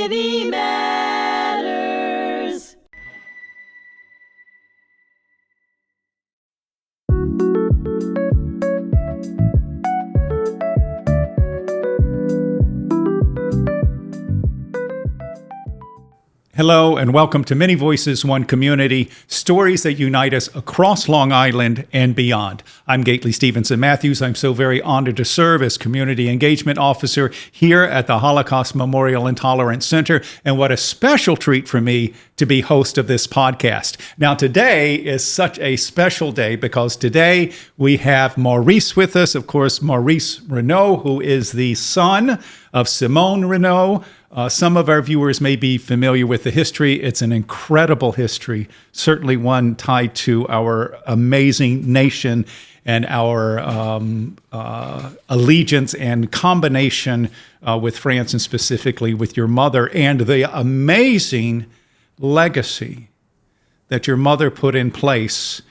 Navy Matters. Hello and welcome to Many Voices, One Community, stories that unite us across Long Island and beyond. I'm Gaitley Stevenson-Mathews. I'm so very honored to serve as Community Engagement Officer here at the Holocaust Memorial and Tolerance Center, and what a special treat for me to be host of this podcast. Now, today is such a special day because today we have Maurice with us, of course, Maurice Renaud, who is the son of Simone Renaud. Some of our viewers may be familiar with the history. It's an incredible history, certainly one tied to our amazing nation and our allegiance and combination with France, and specifically with your mother, and the amazing legacy that your mother put in place,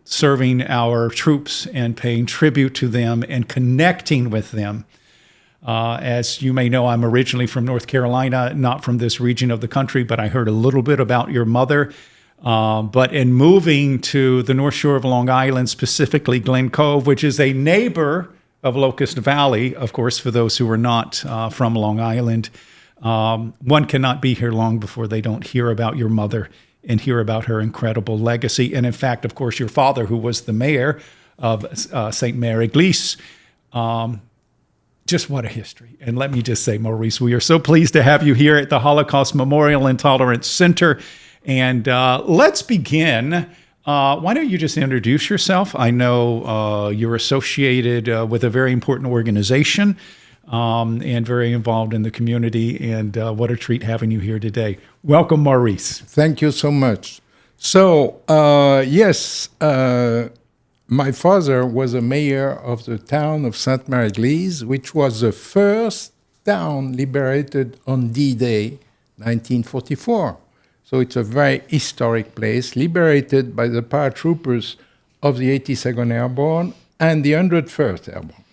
serving our troops and paying tribute to them and connecting with them. As you may know, I'm originally from North Carolina, not from this region of the country, but I heard a little bit about your mother. But in moving to the North Shore of Long Island, specifically Glen Cove, which is a neighbor of Locust Valley, of course, for those who are not from Long Island, one cannot be here long before they don't hear about your mother and hear about her incredible legacy. And in fact, of course, your father, who was the mayor of Sainte-Mère-Église, just what a history. And let me just say, Maurice, we are so pleased to have you here at the Holocaust Memorial and Tolerance Center. And let's begin. Why don't you just introduce yourself? I know you're associated with a very important organization and very involved in the community. And what a treat having you here today. Welcome, Maurice. Thank you so much. So, yes, my father was a mayor of the town of Sainte-Mère-Église, which was the first town liberated on D-Day, 1944. So it's a very historic place, liberated by the paratroopers of the 82nd Airborne and the 101st Airborne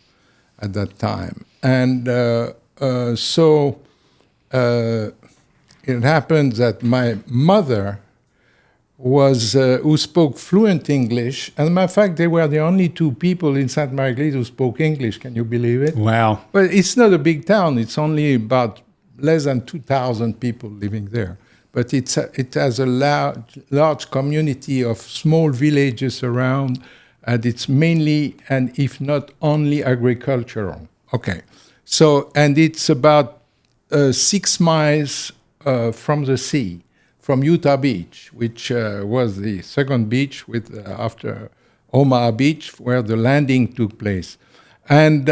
at that time. And so it happened that my mother was who spoke fluent English. As a matter of fact, they were the only two people in Sainte-Mère-Église who spoke English. Can you believe it? Wow. But it's not a big town. It's only about less than 2,000 people living there. But it has a large community of small villages around, and it's mainly, and if not only, agricultural. Okay. So, and it's about 6 miles from the sea, from Utah Beach, which was the second beach with after Omaha Beach, where the landing took place. And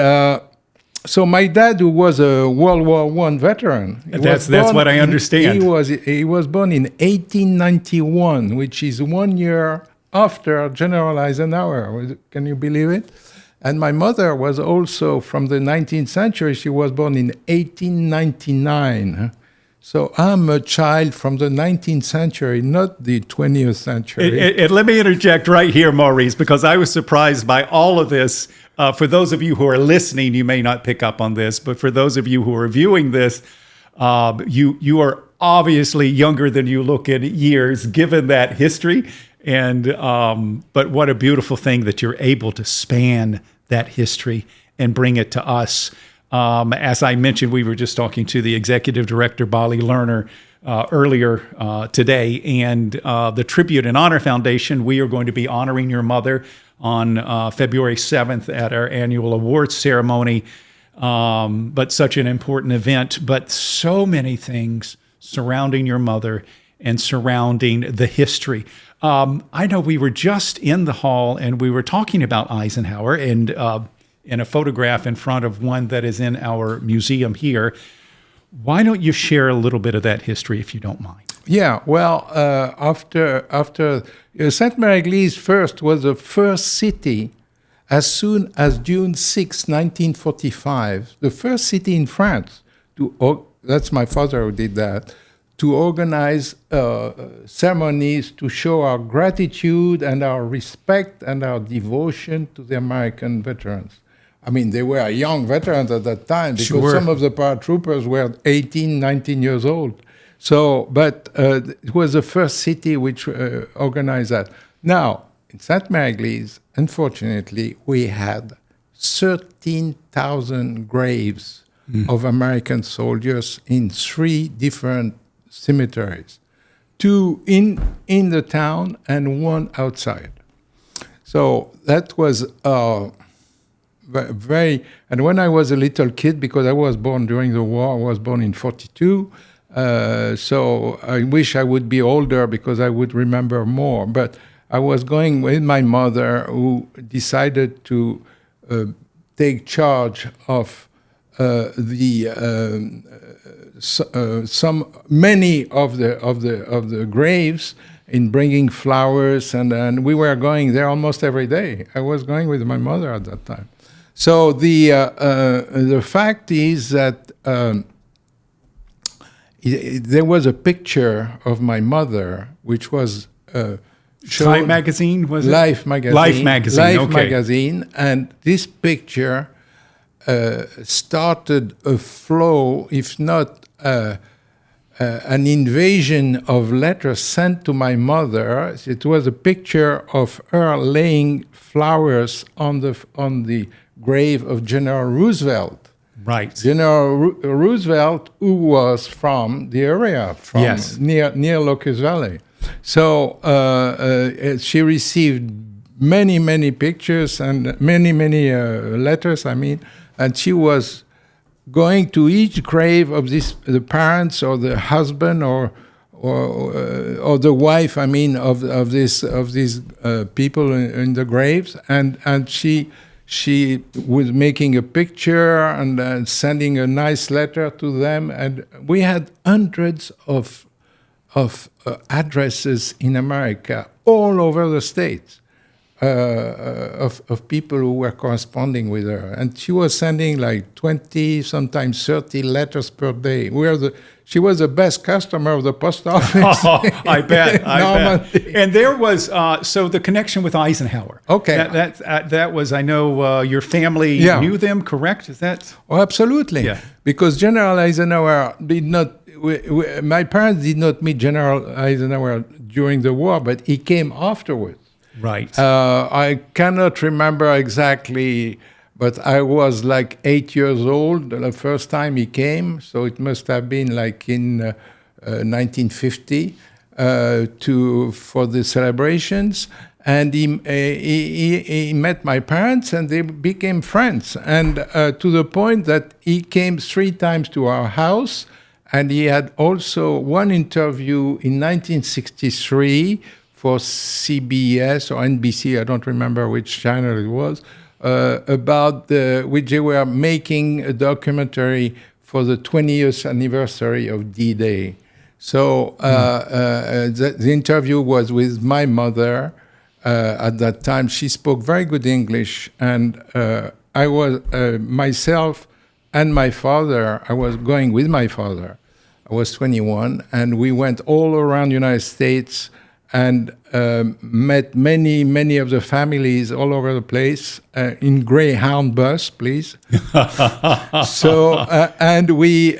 so my dad, who was a World War I veteran, that's what I understand. He was born in 1891, which is 1 year after General Eisenhower. Can you believe it? And my mother was also from the 19th century. She was born in 1899. So I'm a child from the 19th century, not the 20th century. And let me interject right here, Maurice, because I was surprised by all of this. For those of you who are listening, you may not pick up on this, but for those of you who are viewing this, you are obviously younger than you look in years, given that history. And but what a beautiful thing that you're able to span that history and bring it to us. As I mentioned, we were just talking to the executive director, Bali Lerner, earlier today, and the Tribute and Honor Foundation, we are going to be honoring your mother on February 7th at our annual awards ceremony. But such an important event, but so many things surrounding your mother and surrounding the history. I know we were just in the hall and we were talking about Eisenhower, and in a photograph in front of one that is in our museum here. Why don't you share a little bit of that history, if you don't mind? Yeah, well, after Sainte-Mère-Église first was the first city as soon as June 6, 1945, the first city in France that's my father who did that, to organize ceremonies to show our gratitude and our respect and our devotion to the American veterans. I mean, they were young veterans at that time because Sure. some of the paratroopers were 18, 19 years old. So, but it was the first city which organized that. Now, in Sainte-Mère-Église, unfortunately, we had 13,000 graves of American soldiers in 3 different cemeteries, 2 in the town and 1 outside. So that was very, and when I was a little kid, because I was born during the war, I was born in 42, so I wish I would be older because I would remember more. But I was going with my mother, who decided to take charge of many of the graves in bringing flowers, and we were going there almost every day. I was going with my mother at that time. So the fact is that there was a picture of my mother, which was Time magazine, was it? Life magazine. Life magazine, Life okay. magazine, and this picture started a flow, if not an invasion of letters sent to my mother. It was a picture of her laying flowers on the grave of General Roosevelt. Right. General Roosevelt, who was from the area, from Yes. near Locust Valley. So she received many pictures and many letters, I mean, and she was going to each grave of the parents or the husband or the wife, I mean, of these people in the graves, and she was making a picture and sending a nice letter to them, and we had hundreds of addresses in America, all over the States, of people who were corresponding with her. And she was sending like 20, sometimes 30 letters per day. She was the best customer of the post office. Oh, I bet. I bet. Normandy. And there was so the connection with Eisenhower. Okay. That was, I know your family Yeah. knew them, correct? Is that? Oh, absolutely. Yeah. Because General Eisenhower did not, my parents did not meet General Eisenhower during the war, but he came afterwards. Right. I cannot remember exactly, but I was like 8 years old the first time he came, so it must have been like in 1950 for the celebrations. And he met my parents, and they became friends. And to the point that he came 3 times to our house, and he had also one interview in 1963 for CBS or NBC, I don't remember which channel it was, about which they were making a documentary for the 20th anniversary of D-Day. So the interview was with my mother. At that time, she spoke very good English, and I was myself and my father. I was going with my father. I was 21, and we went all around the United States and met many of the families all over the place in Greyhound bus, please. So and we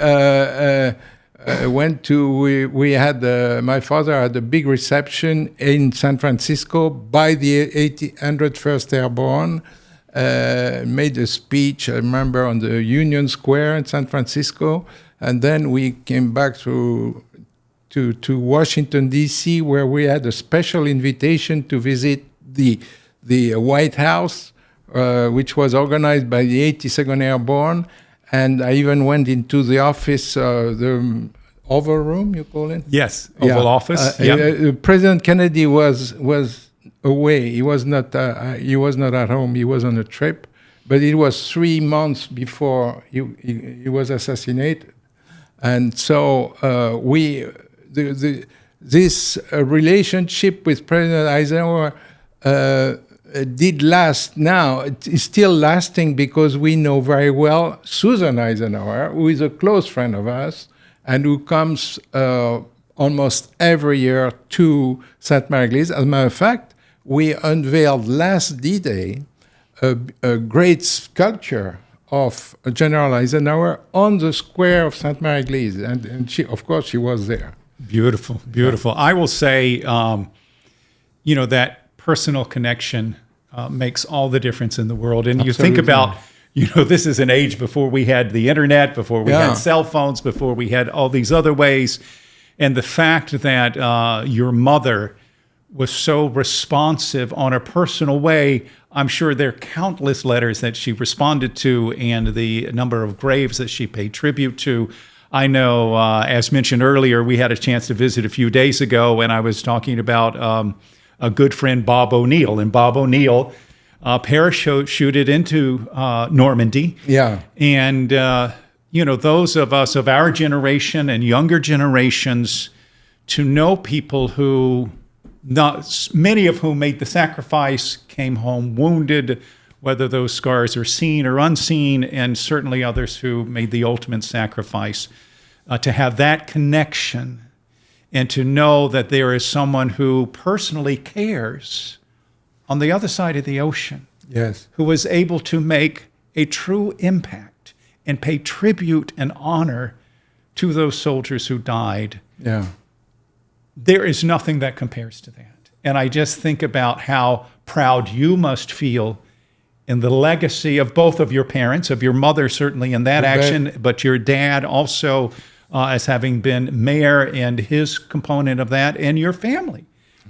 went to, we had, my father had a big reception in San Francisco by the 101st Airborne, made a speech, I remember, on the Union Square in San Francisco, and then we came back to Washington, D.C., where we had a special invitation to visit the White House, which was organized by the 82nd Airborne. And I even went into the office, the Oval Room, you call it? Yes, Oval Office. President Kennedy was away. He was not at home. He was on a trip. But it was 3 months before he was assassinated. And so this relationship with President Eisenhower did last. Now it is still lasting because we know very well Susan Eisenhower, who is a close friend of us and who comes almost every year to Sainte-Mère-Église. As a matter of fact, we unveiled last D-Day a great sculpture of General Eisenhower on the square of Sainte-Mère-Église, and she, of course, she was there. Beautiful, beautiful. I will say, that personal connection makes all the difference in the world. And you think about, this is an age before we had the internet, before we had cell phones, before we had all these other ways. And the fact that your mother was so responsive on a personal way, I'm sure there are countless letters that she responded to and the number of graves that she paid tribute to. I know, as mentioned earlier, we had a chance to visit a few days ago, and I was talking about a good friend, Bob O'Neill. And Bob O'Neill parachuted into Normandy. Yeah. And, those of us of our generation and younger generations, to know people who, many of whom made the sacrifice, came home wounded, whether those scars are seen or unseen, and certainly others who made the ultimate sacrifice, to have that connection and to know that there is someone who personally cares on the other side of the ocean, yes, who was able to make a true impact and pay tribute and honor to those soldiers who died. Yeah. There is nothing that compares to that. And I just think about how proud you must feel in the legacy of both of your parents, of your mother certainly in that action, but your dad also as having been mayor and his component of that, and your family.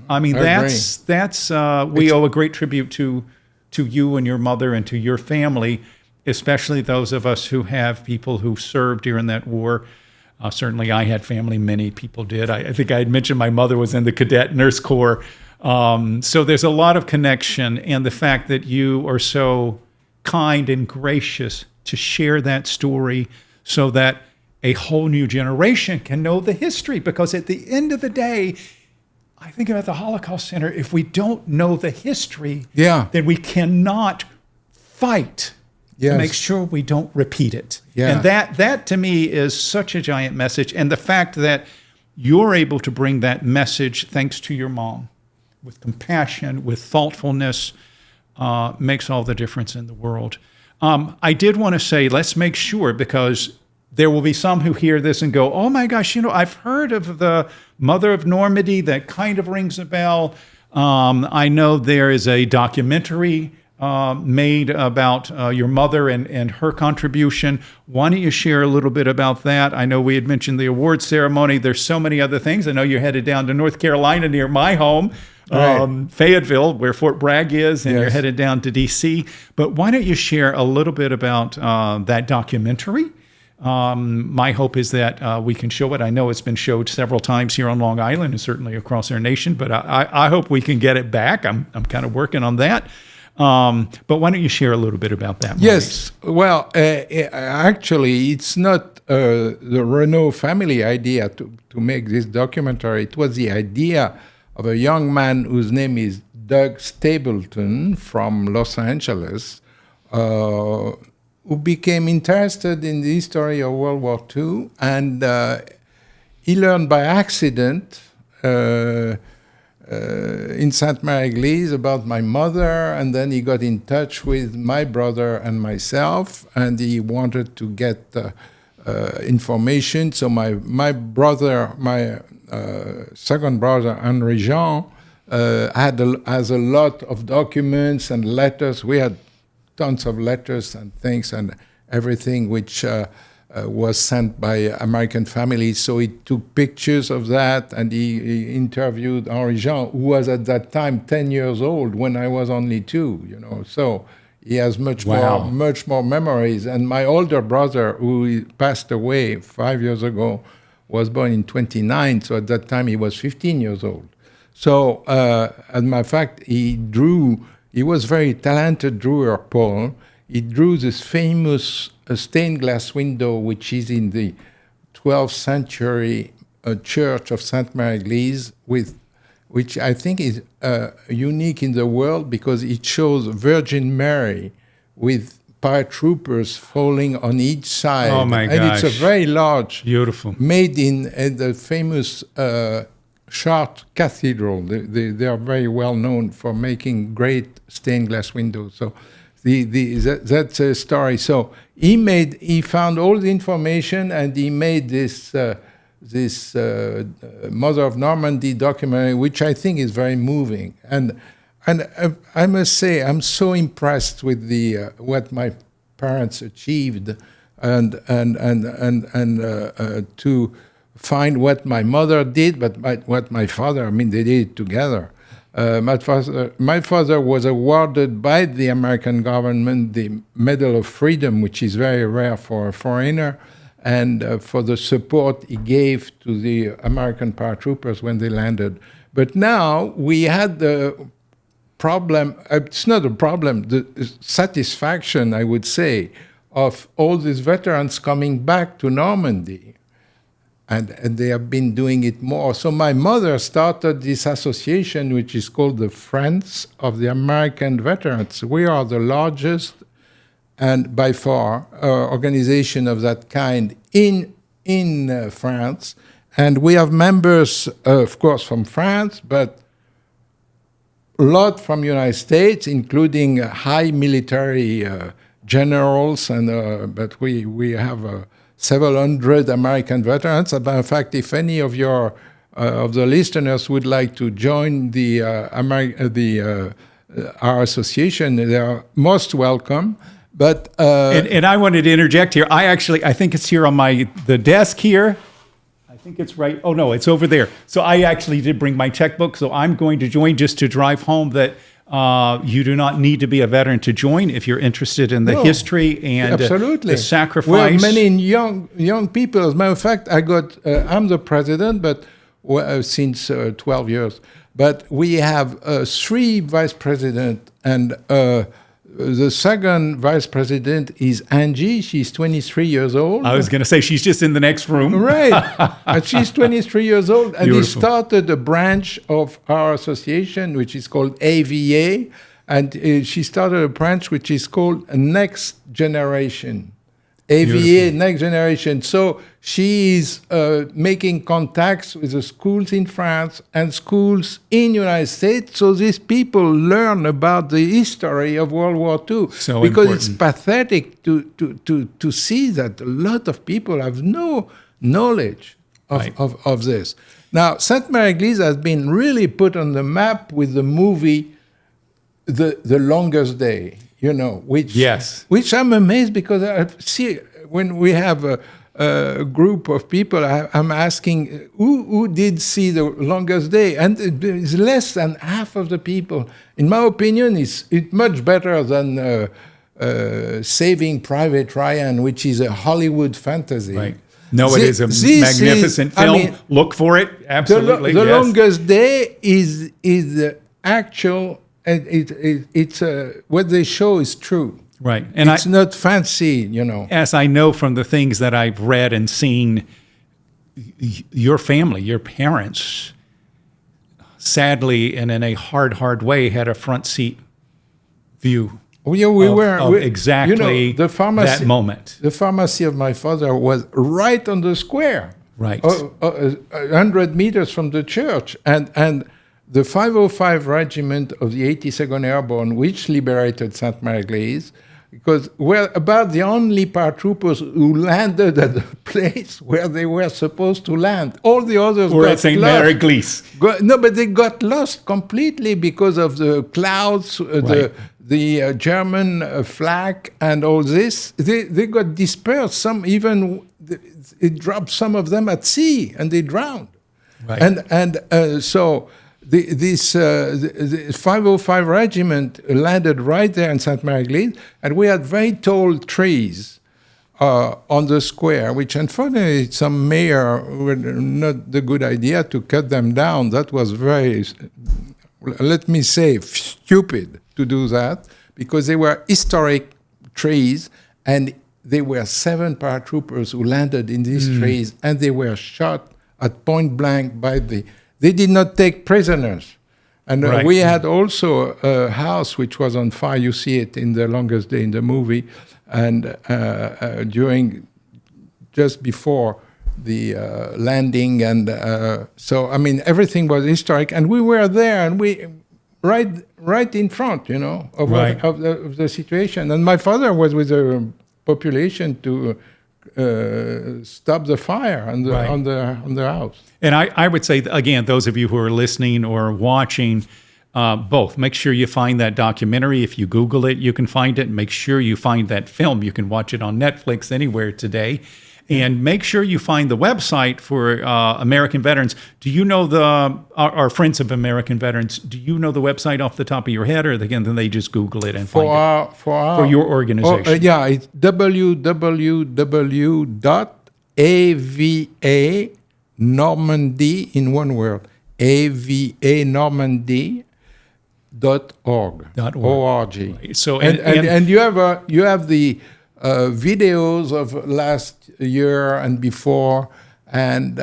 I mean, we owe a great tribute to you and your mother and to your family, especially those of us who have people who served during that war. Certainly I had family, many people did. I think I had mentioned my mother was in the Cadet Nurse Corps. So there's a lot of connection, and the fact that you are so kind and gracious to share that story so that a whole new generation can know the history. Because at the end of the day, I think about the Holocaust Center, if we don't know the history, then we cannot fight to make sure we don't repeat it. And that to me is such a giant message. And the fact that you're able to bring that message, thanks to your mom, with compassion, with thoughtfulness, makes all the difference in the world. I did want to say, let's make sure, because there will be some who hear this and go, oh my gosh, I've heard of the Mother of Normandy. That kind of rings a bell. I know there is a documentary made about your mother and her contribution. Why don't you share a little bit about that? I know we had mentioned the award ceremony. There's so many other things. I know you're headed down to North Carolina near my home, Fayetteville, where Fort Bragg is, and you're headed down to D.C. But why don't you share a little bit about that documentary? My hope is that we can show it. I know it's been showed several times here on Long Island and certainly across our nation, but I hope we can get it back. I'm kind of working on that. But why don't you share a little bit about that, Maurice? Yes. Well, actually, it's not the Renaud family idea to make this documentary. It was the idea of a young man whose name is Doug Stapleton from Los Angeles, who became interested in the history of World War II. And he learned by accident in Sainte-Mère-Église about my mother, and then he got in touch with my brother and myself, and he wanted to get information. So my brother, my second brother, Henri Jean, has a lot of documents and letters. We had tons of letters and things and everything which was sent by American families. So he took pictures of that, and he interviewed Henri Jean, who was at that time 10 years old when I was only 2, So he has much more memories. And my older brother, who passed away 5 years ago, was born in 1929. So at that time he was 15 years old. So, as a matter of fact, he was very talented drawer, Paul. He drew this famous stained glass window, which is in the 12th century church of Sainte-Mère-Église, which I think is unique in the world because it shows Virgin Mary with paratroopers falling on each side. Oh my gosh. And it's a very large, beautiful, made in the famous Chartres Cathedral. They are very well known for making great stained glass windows. So That's a story. So he found all the information, and he made this Mother of Normandy documentary, which I think is very moving. And I must say, I'm so impressed with what my parents achieved, and to find what my mother did, but what my father. I mean, they did it together. My father was awarded by the American government the Medal of Freedom, which is very rare for a foreigner, and for the support he gave to the American paratroopers when they landed. But now we had the problem, it's not a problem, the satisfaction, I would say, of all these veterans coming back to Normandy. And they have been doing it more. So my mother started this association, which is called the Friends of the American Veterans. We are the largest and by far organization of that kind in France. And we have members, of course, from France, but a lot from United States, including high military generals. And but we have several hundred American veterans. As a matter of fact, if any of your of the listeners would like to join our association, they are most welcome. But and I wanted to interject here. I think it's here on the desk here. I think it's right. Oh no, it's over there. So I actually did bring my checkbook. So I'm going to join just to drive home that. You do not need to be a veteran to join if you're interested in the history and the sacrifice. We have many young people. As a matter of fact, I'm the president, but since 12 years. But we have 3 vice presidents, and the second vice president is Angie. She's 23 years old. I was going to say, she's just in the next room. Right. And she's 23 years old. And Beautiful. He started a branch of our association, which is called AVA. And she started a branch which is called Next Generation. AVA, Beautiful. Next Generation. So she is making contacts with the schools in France and schools in the United States, so these people learn about the history of World War II. So because important. It's pathetic to see that a lot of people have no knowledge of this. Now, Sainte-Mère-Église has been really put on the map with the movie The Longest Day. Which I'm amazed, because I see when we have a group of people, I'm asking who did see The Longest Day, and it's less than half of the people. In my opinion, it's much better than Saving Private Ryan, which is a Hollywood fantasy. Right. No, it is a magnificent film. Look for it. Absolutely. The Longest Day is the actual. It's what they show is true. Right. And it's not fancy, As I know from the things that I've read and seen, your family, your parents, sadly and in a hard way, had a front seat view of exactly that moment. The pharmacy of my father was right on the square. Right. 100 meters from the church. And the 505 Regiment of the 82nd Airborne, which liberated Sainte-Mère-Église, because we're about the only paratroopers who landed at the place where they were supposed to land. All the others were at Sainte-Mère-Église. No, but they got lost completely because of the clouds, the German flag, and all this. They got dispersed. It dropped some of them at sea, and they drowned. Right. So. This 505 regiment landed right there in Sainte-Mère-Église, and we had very tall trees on the square, which unfortunately some mayor were not the good idea to cut them down. That was very, let me say, stupid to do that, because they were historic trees, and there were 7 paratroopers who landed in these trees, and they were shot at point blank by They did not take prisoners. And we had also a house which was on fire. You see it in The Longest Day in the movie. And just before the landing. And so, I mean, everything was historic. And we were there, and right in front, of, Right. of the situation. And my father was with the population to stop the fire on the Right. on the house. And I would say, again, those of you who are listening or watching, both, make sure you find that documentary. If you Google it, you can find it. Make sure you find that film. You can watch it on Netflix anywhere today. And make sure you find the website for American veterans. Do you know our Friends of American Veterans? Do you know the website off the top of your head, or again, then they just Google it and find it? For your organization. Yeah, it's www.ava-normandy in one word, avanormandy.org. O-R-G. Right. So and you have the videos of last year and before, and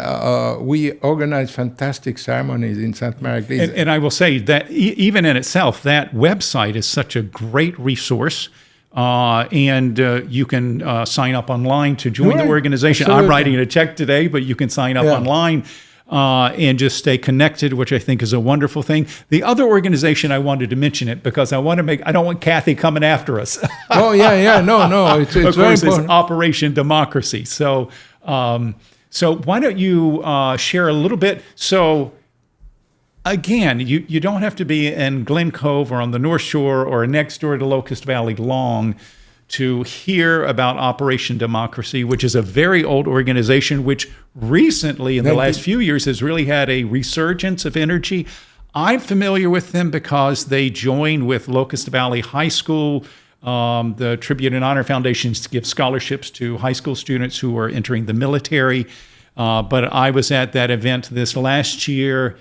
we organize fantastic ceremonies in Sainte-Mère-Église. And I will say that even in itself, that website is such a great resource. And you can sign up online to join the Right. organization. Absolutely. I'm writing a check today, but you can sign up online and just stay connected, which I think is a wonderful thing. The other organization, I wanted to mention it because I don't want Kathy coming after us. No, it's Of very course, it's important. Operation Democracy. So why don't you share a little bit? So again, you don't have to be in Glen Cove or on the North Shore or next door to Locust Valley long to hear about Operation Democracy, which is a very old organization, which recently in the last few years has really had a resurgence of energy. I'm familiar with them because they joined with Locust Valley High School, the Tribute and Honor Foundations to give scholarships to high school students who are entering the military. But I was at that event this last year.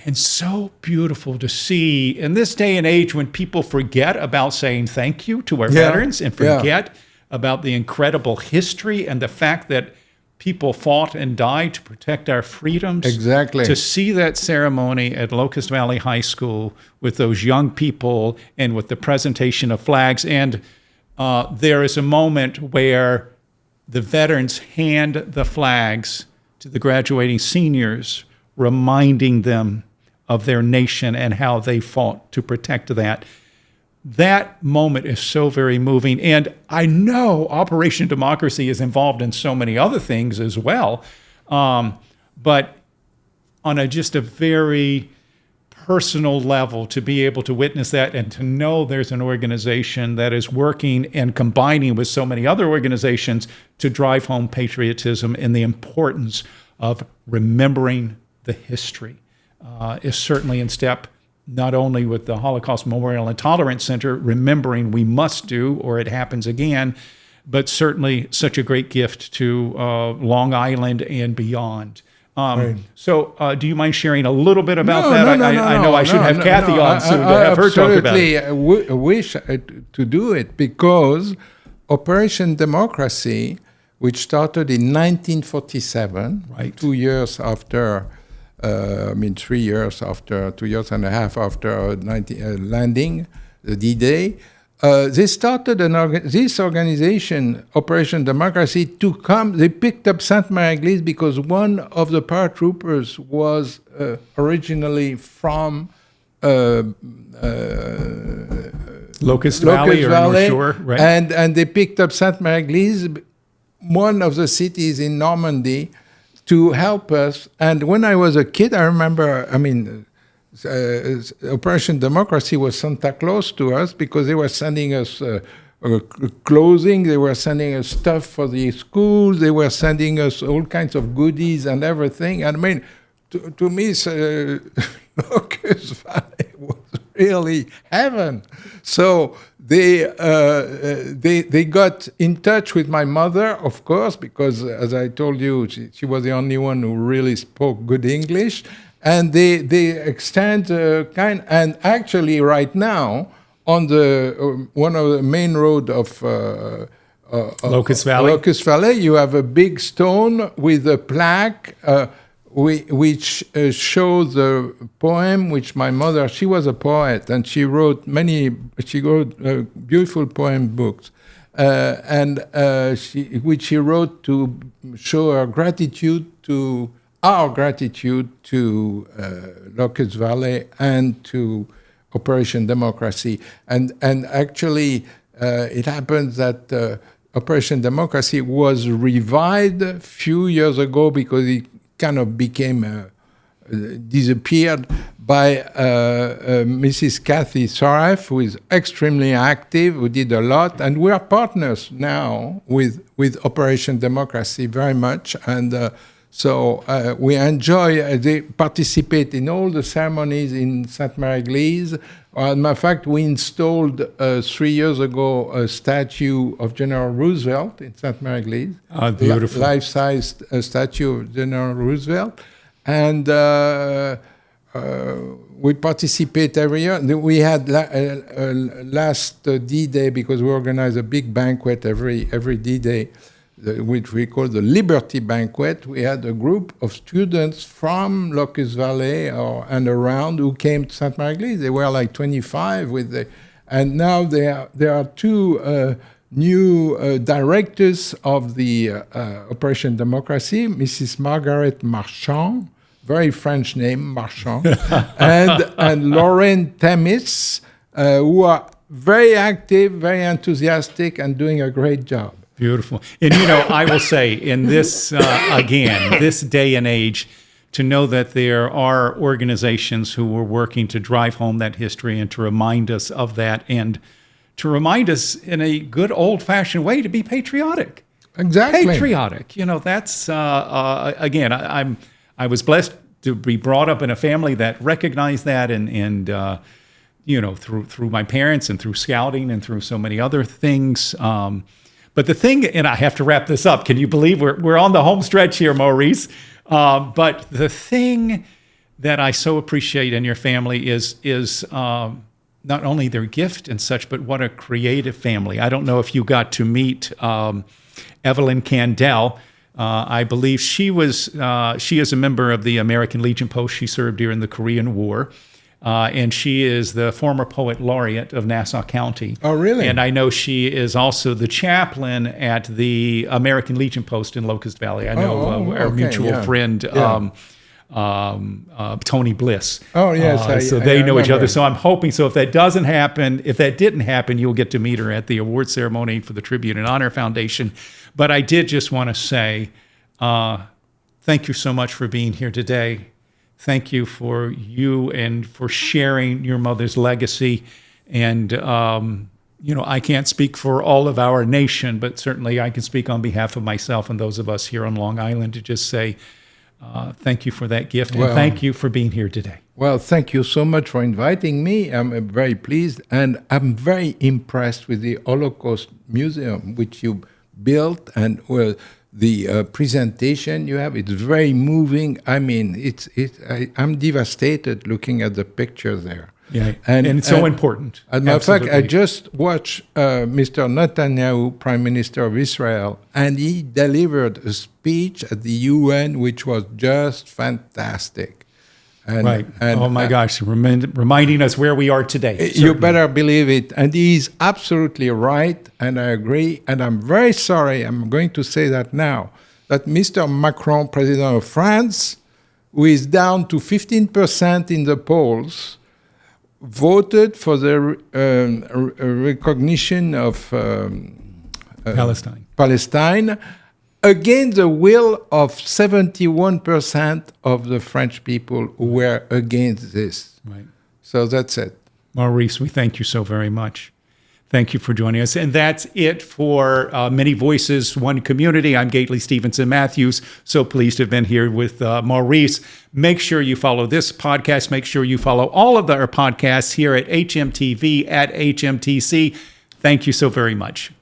And so beautiful to see in this day and age when people forget about saying thank you to our veterans and forget about the incredible history and the fact that people fought and died to protect our freedoms. Exactly. To see that ceremony at Locust Valley High School with those young people and with the presentation of flags. And there is a moment where the veterans hand the flags to the graduating seniors, reminding them of their nation and how they fought to protect that. That moment is so very moving. And I know Operation Democracy is involved in so many other things as well. But on just a very personal level, to be able to witness that and to know there's an organization that is working and combining with so many other organizations to drive home patriotism and the importance of remembering the history is certainly in step not only with the Holocaust Memorial and Tolerance Center, remembering we must do or it happens again, but certainly such a great gift to Long Island and beyond. So do you mind sharing a little bit about that? I know I should have Kathy on soon to have her talk about it. I absolutely wish to do it because Operation Democracy, which started in 1947, Right. 2 years after 3 years after, 2 years and a half after landing, the D-Day, they started this organization, Operation Democracy, to come. They picked up Sainte-Mère-Église because one of the paratroopers was originally from Locust Valley or North Shore, right? And they picked up Sainte-Mère-Église, one of the cities in Normandy, to help us. And when I was a kid, I remember, Operation Democracy was Santa Claus to us because they were sending us clothing, they were sending us stuff for the schools, they were sending us all kinds of goodies and everything. And to me, Locust Valley was really heaven. So they got in touch with my mother, of course, because as I told you, she was the only one who really spoke good English. And they extend and actually right now on the one of the main road of Locust Valley, you have a big stone with a plaque which shows the poem which my mother, she was a poet and she wrote beautiful poem books which she wrote to show her gratitude to our gratitude to Locust Valley and to Operation Democracy. And actually, it happens that Operation Democracy was revived a few years ago because it kind of became disappeared by Mrs. Kathy Saraf, who is extremely active, who did a lot, and we are partners now with Operation Democracy very much, and so we enjoy, they participate in all the ceremonies in Sainte-Mère-Église. As a matter of fact, we installed 3 years ago a statue of General Roosevelt in Sainte-Mère-Église. Oh, beautiful. Life-sized statue of General Roosevelt. And we participate every year. We had last D-Day, because we organize a big banquet every D-Day, which we call the Liberty Banquet. We had a group of students from Locust Valley and around who came to Sainte-Mère-Église. They were like 25 and now there are two new directors of the Operation Democracy, Mrs. Margaret Marchand, very French name, Marchand, and Lauren Temis, who are very active, very enthusiastic, and doing a great job. Beautiful. And, I will say in this, again, this day and age, to know that there are organizations who are working to drive home that history and to remind us of that, and to remind us in a good old-fashioned way to be patriotic. Exactly. Patriotic. That's, again, I was blessed to be brought up in a family that recognized that, and through my parents and through scouting and through so many other things. But the thing, and I have to wrap this up. Can you believe we're on the home stretch here, Maurice? But the thing that I so appreciate in your family is not only their gift and such, but what a creative family. I don't know if you got to meet Evelyn Candell. I believe she is a member of the American Legion Post. She served during the Korean War. And she is the former poet laureate of Nassau County. Oh, really? And I know she is also the chaplain at the American Legion Post in Locust Valley. I know our mutual friend, Tony Bliss. Oh, yes. So they know each other. So I'm hoping, so if that didn't happen, you'll get to meet her at the award ceremony for the Tribute and Honor Foundation. But I did just want to say, thank you so much for being here today. Thank you for you and for sharing your mother's legacy. And, I can't speak for all of our nation, but certainly I can speak on behalf of myself and those of us here on Long Island to just say thank you for that gift. And thank you for being here today. Well, thank you so much for inviting me. I'm very pleased. And I'm very impressed with the Holocaust Museum, which you built, and the presentation you have. It's very moving. I mean, I'm devastated looking at the pictures there. Yeah, and it's so important. As a matter of fact, I just watched Mr. Netanyahu, Prime Minister of Israel, and he delivered a speech at the UN, which was just fantastic. And oh my gosh, reminding us where we are today. Certainly. You better believe it. And he's absolutely right, and I agree. And I'm very sorry, I'm going to say that now, that Mr. Macron, President of France, who is down to 15% in the polls, voted for the recognition of Palestine against the will of 71% of the French people who were against this. Right. So that's it. Maurice, we thank you so very much. Thank you for joining us. And that's it for Many Voices, One Community. I'm Gaitley Stevenson-Mathews. So pleased to have been here with Maurice. Make sure you follow this podcast. Make sure you follow all of our podcasts here at HMTV, at HMTC. Thank you so very much.